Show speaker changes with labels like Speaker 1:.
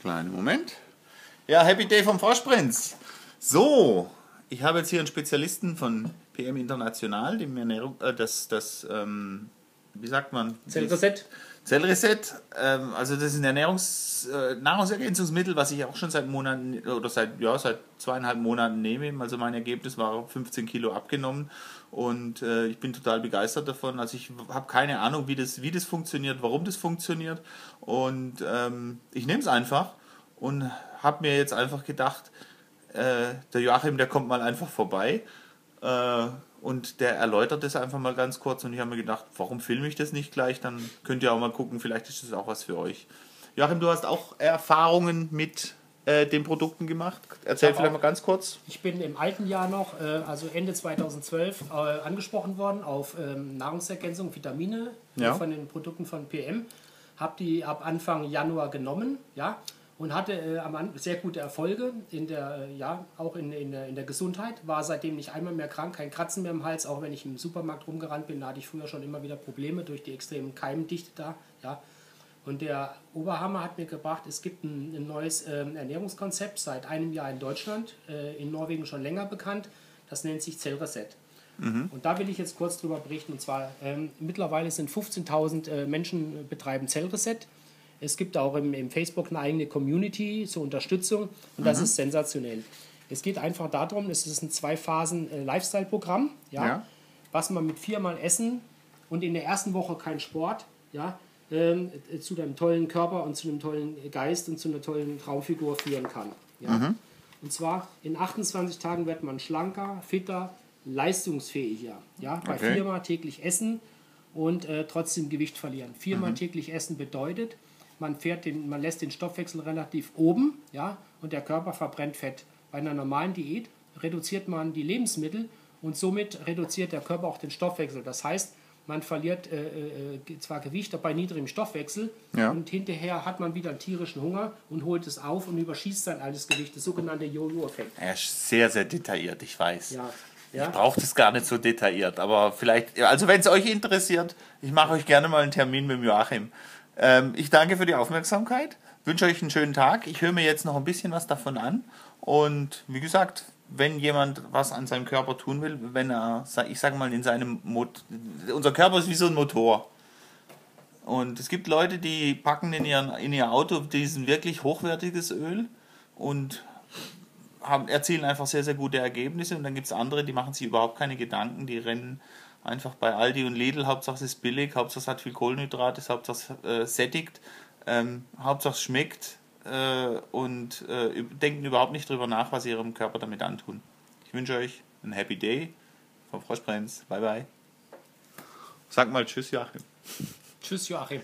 Speaker 1: Kleinen Moment. Ja, Happy Day vom Froschprinz. So, ich habe jetzt hier einen Spezialisten von PM International, dem Ernährung, wie sagt man?
Speaker 2: Zellreset.
Speaker 1: Zellreset, also das ist ein Nahrungsergänzungsmittel, was ich auch schon seit Monaten oder seit 2,5 Monaten nehme. Also mein Ergebnis war 15 Kilo abgenommen und ich bin total begeistert davon. Also ich habe keine Ahnung, wie das funktioniert, warum das funktioniert und ich nehme es einfach und habe mir jetzt einfach gedacht, der Joachim, der kommt mal einfach vorbei. Und der erläutert das einfach mal ganz kurz und ich habe mir gedacht, warum filme ich das nicht gleich? Dann könnt ihr auch mal gucken, vielleicht ist das auch was für euch. Joachim, du hast auch Erfahrungen mit den Produkten gemacht. Erzähl vielleicht mal ganz kurz.
Speaker 2: Ich bin im alten Jahr noch, also Ende 2012, angesprochen worden auf Nahrungsergänzung, Vitamine von den Produkten von PM. Habe die ab Anfang Januar genommen, ja. Und hatte sehr gute Erfolge auch in der Gesundheit. War seitdem nicht einmal mehr krank, kein Kratzen mehr im Hals, auch wenn ich im Supermarkt rumgerannt bin. Da hatte ich früher schon immer wieder Probleme durch die extremen Keimdichte da. Ja. Und der Oberhammer hat mir gebracht, es gibt ein neues Ernährungskonzept seit einem Jahr in Deutschland, in Norwegen schon länger bekannt. Das nennt sich Zellreset. Und da will ich jetzt kurz drüber berichten. Und zwar, mittlerweile sind 15.000 Menschen betreiben Zellreset. Es gibt auch im Facebook eine eigene Community zur Unterstützung und das ist sensationell. Es geht einfach darum, es ist ein 2-Phasen-Lifestyle-Programm, was man mit 4-mal Essen und in der ersten Woche kein Sport, zu einem tollen Körper und zu einem tollen Geist und zu einer tollen Traumfigur führen kann. Ja. Und zwar in 28 Tagen wird man schlanker, fitter, leistungsfähiger. Ja. Bei 4-mal täglich Essen und trotzdem Gewicht verlieren. 4-mal täglich Essen bedeutet, man lässt den Stoffwechsel relativ oben, ja, und der Körper verbrennt Fett. Bei einer normalen Diät reduziert man die Lebensmittel und somit reduziert der Körper auch den Stoffwechsel. Das heißt, man verliert zwar Gewicht, aber bei niedrigem Stoffwechsel und hinterher hat man wieder einen tierischen Hunger und holt es auf und überschießt dann alles Gewicht, das sogenannte Jojo-Effekt.
Speaker 1: Er ist sehr, sehr detailliert, ich weiß.
Speaker 2: Ja.
Speaker 1: Ich brauche das gar nicht so detailliert, aber vielleicht, also wenn es euch interessiert, ich mache euch gerne mal einen Termin mit Joachim. Ich danke für die Aufmerksamkeit, wünsche euch einen schönen Tag. Ich höre mir jetzt noch ein bisschen was davon an und wie gesagt, wenn jemand was an seinem Körper tun will, wenn er, ich sage mal, unser Körper ist wie so ein Motor und es gibt Leute, die packen in ihr Auto diesen wirklich hochwertiges Öl und erzielen einfach sehr, sehr gute Ergebnisse und dann gibt es andere, die machen sich überhaupt keine Gedanken, die rennen einfach bei Aldi und Lidl, Hauptsache es ist billig, Hauptsache es hat viel Kohlenhydrate, Hauptsache es sättigt, Hauptsache es schmeckt und denken überhaupt nicht drüber nach, was sie ihrem Körper damit antun. Ich wünsche euch einen Happy Day vom Froschprinz. Bye bye. Sag mal Tschüss, Joachim.
Speaker 2: Tschüss, Joachim.